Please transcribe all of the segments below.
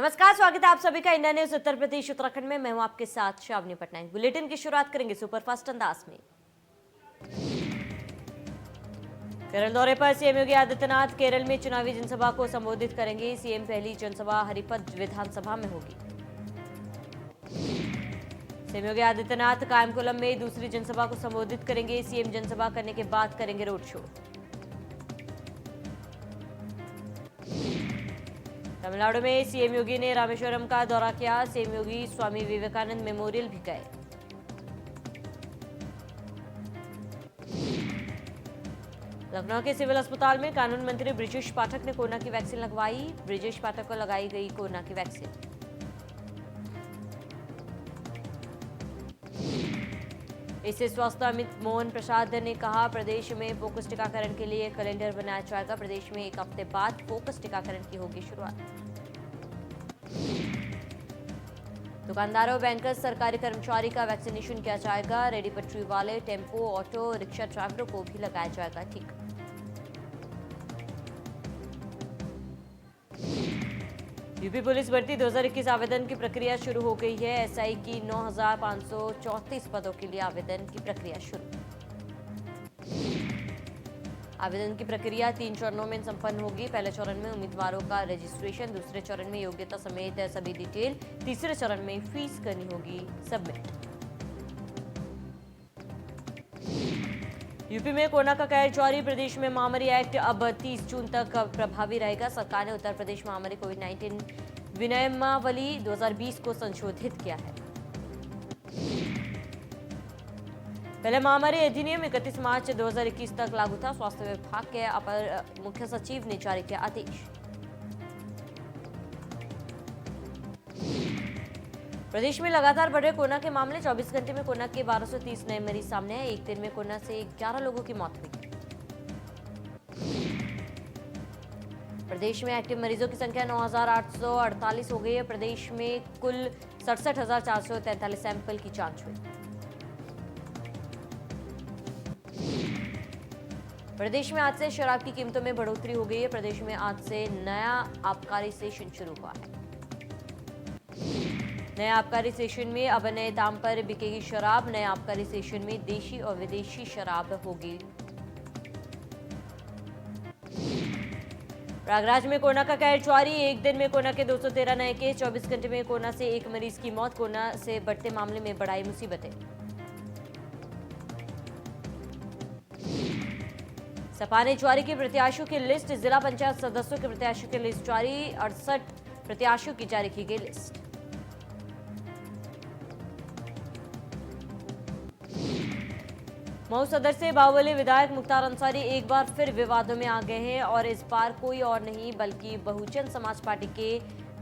नमस्कार, स्वागत है आप सभी का इंडिया न्यूज उत्तर प्रदेश उत्तराखंड में। मैं हूं आपके साथ शावनी पटनायक। बुलेटिन की शुरुआत करेंगे सुपरफास्ट अंदाज में। केरल दौरे पर सीएम योगी आदित्यनाथ केरल में चुनावी जनसभा को संबोधित करेंगे। सीएम पहली जनसभा हरिपद विधानसभा में होगी। सीएम योगी आदित्यनाथ कायमकुलम में दूसरी जनसभा को संबोधित करेंगे। सीएम जनसभा करने के बाद करेंगे रोड शो। तमिलनाडु में सीएम योगी ने रामेश्वरम का दौरा किया। सीएम योगी स्वामी विवेकानंद मेमोरियल भी गए। लखनऊ के सिविल अस्पताल में कानून मंत्री ब्रिजेश पाठक ने कोरोना की वैक्सीन लगवाई। ब्रिजेश पाठक को लगाई गई कोरोना की वैक्सीन। इससे स्वास्थ्य अमित मोहन प्रसाद ने कहा, प्रदेश में फोकस टीकाकरण के लिए कैलेंडर बनाया जाएगा। प्रदेश में एक हफ्ते बाद फोकस टीकाकरण की होगी शुरुआत। दुकानदारों, बैंकर्स, सरकारी कर्मचारी का वैक्सीनेशन किया जाएगा। रेडी पटरी वाले, टेम्पो, ऑटो रिक्शा ड्राइवरों को भी लगाया जाएगा टीका। यूपी पुलिस भर्ती 2021 आवेदन की प्रक्रिया शुरू हो गई है। एसआई की 9,534 पदों के लिए आवेदन की प्रक्रिया शुरू। आवेदन की प्रक्रिया 3 चरणों में संपन्न होगी। पहले चरण में उम्मीदवारों का रजिस्ट्रेशन, दूसरे चरण में योग्यता समेत सभी डिटेल, तीसरे चरण में फीस करनी होगी सबमिट। यूपी में कोरोना का कहर जारी। प्रदेश में महामारी एक्ट अब 30 जून तक प्रभावी रहेगा। सरकार ने उत्तर प्रदेश महामारी कोविड-19 विनियमावली 2020 को संशोधित किया है। पहले महामारी अधिनियम 31 मार्च 2021 तक लागू था। स्वास्थ्य विभाग के अपर मुख्य सचिव ने जारी किया आदेश। प्रदेश में लगातार बढ़ रहे कोरोना के मामले। 24 घंटे में कोरोना के 1230 नए मरीज सामने आए। एक दिन में कोरोना से 11 लोगों की मौत हुई। प्रदेश में एक्टिव मरीजों की संख्या 9,848 हो गई है। प्रदेश में कुल 67,443 सैंपल की जांच हुई। प्रदेश में आज से शराब की कीमतों में बढ़ोतरी हो गई है। प्रदेश में आज से नया आबकारी सेशन शुरू हुआ है। नए आबकारी सेशन में अब नए दाम पर बिकेगी शराब। नए आबकारी सेशन में देशी और विदेशी शराब होगी। प्रयागराज में कोरोना का कहर जारी। एक दिन में कोरोना के 213 नए केस। 24 घंटे में कोरोना से एक मरीज की मौत। कोरोना से बढ़ते मामले में बढ़ाई मुसीबतें। सपा ने जारी की प्रत्याशियों की लिस्ट। जिला पंचायत सदस्यों के प्रत्याशियों की लिस्ट जारी। 68 प्रत्याशियों की जारी की गई लिस्ट। मऊ सदर से बाहुबली विधायक मुख्तार अंसारी एक बार फिर विवादों में आ गए हैं और इस बार कोई और नहीं बल्कि बहुजन समाज पार्टी के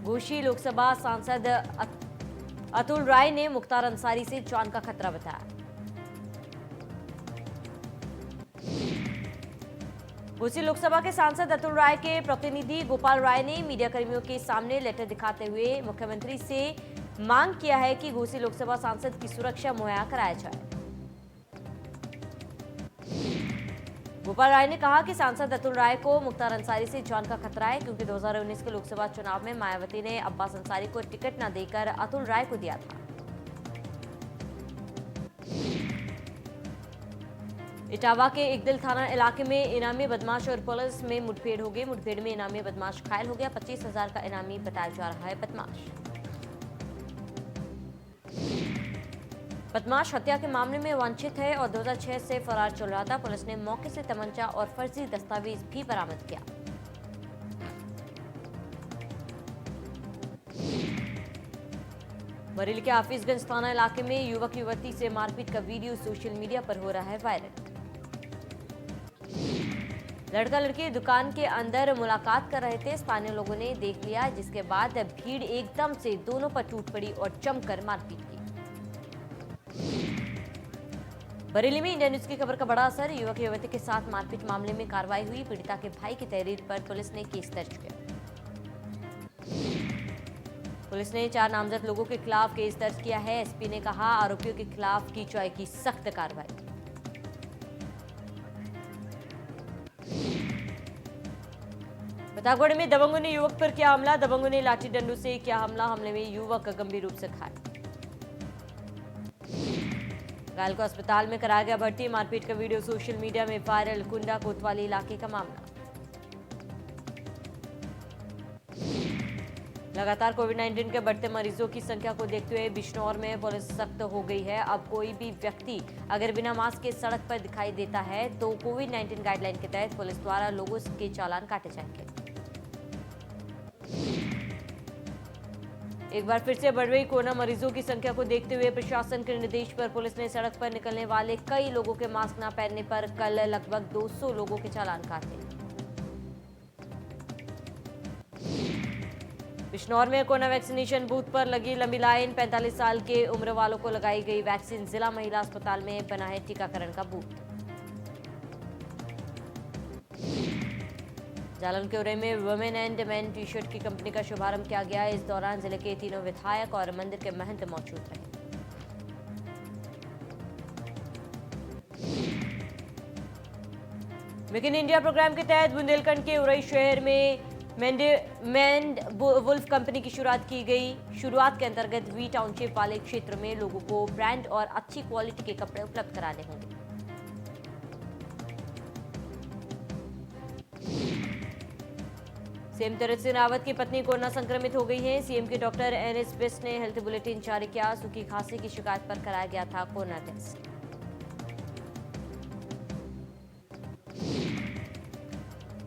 घोसी लोकसभा सांसद अतुल राय ने मुख्तार अंसारी से जान का खतरा बताया। घोसी लोकसभा के सांसद अतुल राय के प्रतिनिधि गोपाल राय ने मीडिया कर्मियों के सामने लेटर दिखाते हुए मुख्यमंत्री से मांग किया है कि घोसी लोकसभा सांसद की सुरक्षा मुहैया कराया जाए। गोपाल राय ने कहा कि सांसद अतुल राय को मुख्तार अंसारी से जान का खतरा है क्योंकि 2019 के लोकसभा चुनाव में मायावती ने अब्बास अंसारी को टिकट न देकर अतुल राय को दिया था। इटावा के इकदिल थाना इलाके में इनामी बदमाश और पुलिस में मुठभेड़ हो गई। मुठभेड़ में इनामी बदमाश घायल हो गया। 25,000 का इनामी बताया जा रहा है बदमाश। बदमाश हत्या के मामले में वांछित है और 2006 से फरार चल रहा था। पुलिस ने मौके से तमंचा और फर्जी दस्तावेज भी बरामद किया। बरेली के हाफिजगंज थाना इलाके में युवक युवती से मारपीट का वीडियो सोशल मीडिया पर हो रहा है वायरल। लड़का लड़की दुकान के अंदर मुलाकात कर रहे थे। स्थानीय लोगों ने देख लिया, जिसके बाद भीड़ एकदम से दोनों पर टूट पड़ी और जमकर मारपीट की। बरेली में इंडिया न्यूज की खबर का बड़ा असर। युवक युवती के साथ मारपीट मामले में कार्रवाई हुई। पीड़िता के भाई की तहरीर पर पुलिस ने केस दर्ज किया। पुलिस ने 4 नामजद लोगों के खिलाफ केस दर्ज किया है। एसपी ने कहा, आरोपियों के खिलाफ की जाएगी सख्त कार्रवाई। प्रतापगढ़ में दबंगों ने युवक पर किया हमला, दबंगों ने लाठी डंडों से किया हमला, हमले में युवक गंभीर रूप से घायल। घायल को अस्पताल में कराया गया भर्ती, मारपीट का वीडियो सोशल मीडिया में वायरल, कुंडा कोतवाली इलाके का मामला। लगातार कोविड-19 के बढ़ते मरीजों की संख्या को देखते हुए बिजनौर में पुलिस सख्त हो गई है। अब कोई भी व्यक्ति अगर बिना मास्क के सड़क पर दिखाई देता है तो कोविड-19 गाइडलाइन के तहत पुलिस द्वारा लोगों के चालान काटे जाएंगे। एक बार फिर से बढ़ रही कोरोना मरीजों की संख्या को देखते हुए प्रशासन के निर्देश पर पुलिस ने सड़क पर निकलने वाले कई लोगों के मास्क न पहनने पर कल लगभग 200 लोगों के चालान काटे। बिजनौर में कोरोना वैक्सीनेशन बूथ पर लगी लंबी लाइन, 45 साल के उम्र वालों को लगाई गई वैक्सीन, जिला महिला अस्पताल में बना है टीकाकरण का बूथ। जालन के उरे में women and main T shirt की कंपनी का शुभारंभ किया गया। इस दौरान जिले के तीनों विधायक और मंदिर के महंत मौजूद रहे। मेक इन इंडिया प्रोग्राम के तहत बुंदेलखंड के उरई शहर में मैंड वुल्फ कंपनी की शुरुआत की गई। शुरुआत के अंतर्गत वी टाउनशिप वाले क्षेत्र में लोगों को ब्रांड और अच्छी क्वालिटी के कपड़े उपलब्ध कराने होंगे। सीएम तीरथ सिंह रावत की पत्नी कोरोना संक्रमित हो गई है। सीएम के डॉक्टर एनएस बिस्ट ने हेल्थ बुलेटिन जारी किया। सूखी खांसी की शिकायत पर कराया गया था कोरोना टेस्ट।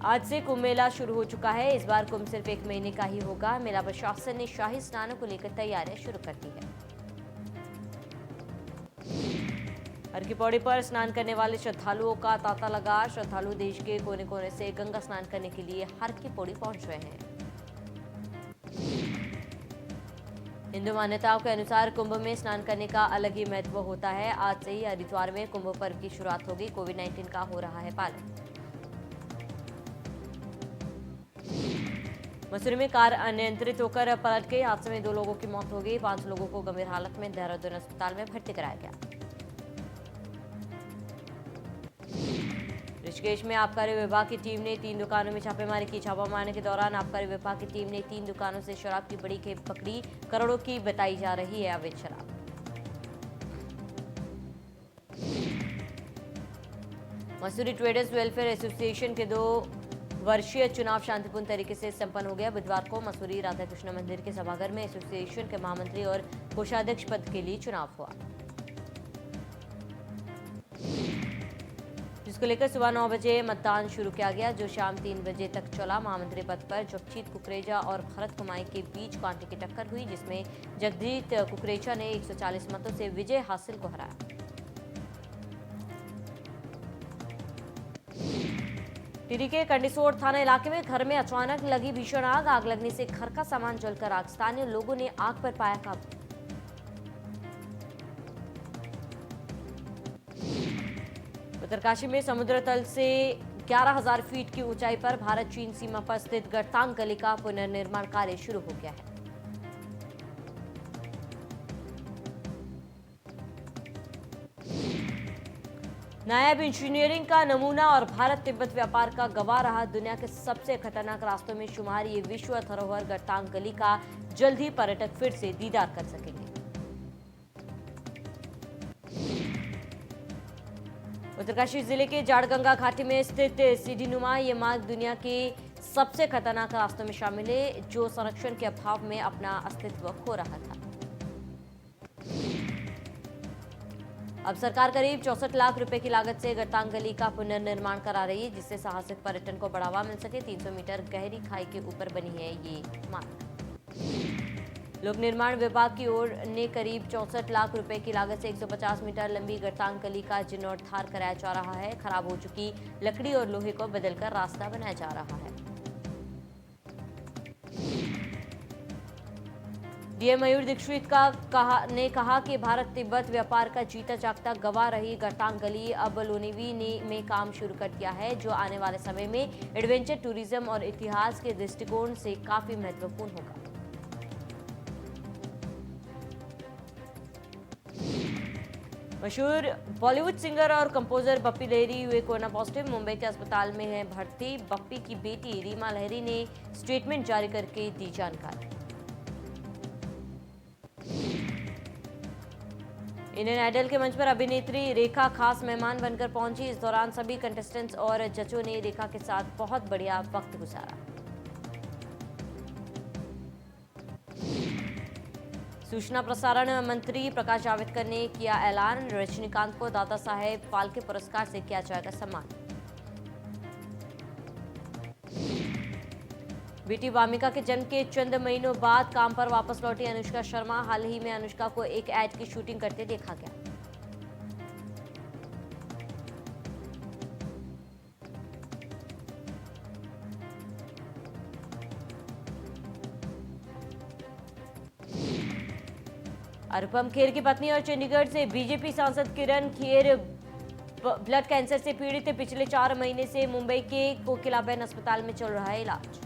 आज से कुंभ मेला शुरू हो चुका है। इस बार कुंभ सिर्फ 1 महीने का ही होगा। मेला प्रशासन ने शाही स्नानों को लेकर तैयारियां शुरू कर दी है। हर की पौड़ी पर स्नान करने वाले श्रद्धालुओं का तांता लगा। श्रद्धालु देश के कोने कोने से गंगा स्नान करने के लिए हर की पौड़ी पहुंच रहे हैं। हिंदू मान्यताओं के अनुसार कुंभ में स्नान करने का अलग ही महत्व होता है। आज से ही हरिद्वार में कुंभ पर्व की शुरुआत होगी। कोविड-19 का हो रहा है पालन। मसूरी में कार अनियंत्रित होकर पलट गई। हादसे में 2 लोगों की मौत हो गई। 5 लोगों को गंभीर हालत में देहरादून अस्पताल में भर्ती कराया गया। ऋषिकेश में आबकारी विभाग की टीम ने 3 दुकानों में छापेमारी की। छापा मारने के दौरान आबकारी विभाग की टीम ने 3 दुकानों से शराब की बड़ी खेप पकड़ी। करोड़ों की बताई जा रही है अवैध शराब। मसूरी ट्रेडर्स वेलफेयर एसोसिएशन के 2 वर्षीय चुनाव शांतिपूर्ण तरीके से संपन्न हो गया। बुधवार को मसूरी राधा कृष्ण मंदिर के सभागार में एसोसिएशन के महामंत्री और कोषाध्यक्ष पद के लिए चुनाव हुआ, जिसको लेकर सुबह 9 बजे मतदान शुरू किया गया, जो शाम 3 बजे तक चला। महामंत्री पद पर जगजीत कुकरेजा और भरत कुमाई के बीच कांटे की टक्कर हुई, जिसमें जगजीत कुकरेजा ने 140 मतों से विजय हासिल को हराया। टिहरी के कंडिसोड़ थाना इलाके में घर में अचानक लगी भीषण आग। आग लगने से घर का सामान जलकर आग। स्थानीय लोगों ने आग पर पाया काबू। उत्तरकाशी में समुद्र तल से 11,000 फीट की ऊंचाई पर भारत चीन सीमा पर स्थित गड़तांग गली का पुनर्निर्माण कार्य शुरू हो गया है। नायाब इंजीनियरिंग का नमूना और भारत तिब्बत व्यापार का गवाह रहा दुनिया के सबसे खतरनाक रास्तों में शुमार ये विश्व धरोहर गड़तांग गली का जल्द ही पर्यटक फिर से दीदार कर सकेंगे। उत्तरकाशी जिले के जाड़गंगा घाटी में स्थित सीढ़ीनुमा ये मार्ग दुनिया के सबसे खतरनाक रास्तों में शामिल है, जो संरक्षण के अभाव में अपना अस्तित्व खो रहा था। अब सरकार करीब 64 लाख रुपए की लागत से गड़तांग गली का पुनर्निर्माण करा रही है, जिससे साहसिक पर्यटन को बढ़ावा मिल सके। 300 मीटर गहरी खाई के ऊपर बनी है ये मार्ग। लोक निर्माण विभाग की ओर ने करीब 64 लाख रुपए की लागत से 150 मीटर लंबी गड़तांग गली का जीर्णोद्धार कराया जा रहा है। खराब हो चुकी लकड़ी और लोहे को बदलकर रास्ता बनाया जा रहा है। डीएम मयूर दीक्षित ने कहा कि भारत तिब्बत व्यापार का जीता जागता गवाह रही गड़तांग गली अब लोनिवी में काम शुरू कर दिया है, जो आने वाले समय में एडवेंचर टूरिज्म और इतिहास के दृष्टिकोण से काफी महत्वपूर्ण होगा। मशहूर बॉलीवुड सिंगर और कंपोजर बप्पी लहरी हुए कोरोना पॉजिटिव। मुंबई के अस्पताल में है भर्ती। बप्पी की बेटी रीमा लहरी ने स्टेटमेंट जारी करके दी जानकारी। इंडियन आइडल के मंच पर अभिनेत्री रेखा खास मेहमान बनकर पहुंची। इस दौरान सभी कंटेस्टेंट्स और जजों ने रेखा के साथ बहुत बढ़िया वक्त गुजारा। सूचना प्रसारण मंत्री प्रकाश जावड़ेकर ने किया ऐलान। रजनीकांत को दादा साहेब फाल्के पुरस्कार से किया जाएगा सम्मान। बेटी वामिका के जन्म के चंद महीनों बाद काम पर वापस लौटी अनुष्का शर्मा। हाल ही में अनुष्का को एक ऐड की शूटिंग करते देखा गया। अनुपम खेर की पत्नी और चंडीगढ़ से बीजेपी सांसद किरण खेर ब्लड कैंसर से पीड़ित। पिछले 4 महीने से मुंबई के कोकिलाबेन अस्पताल में चल रहा है इलाज।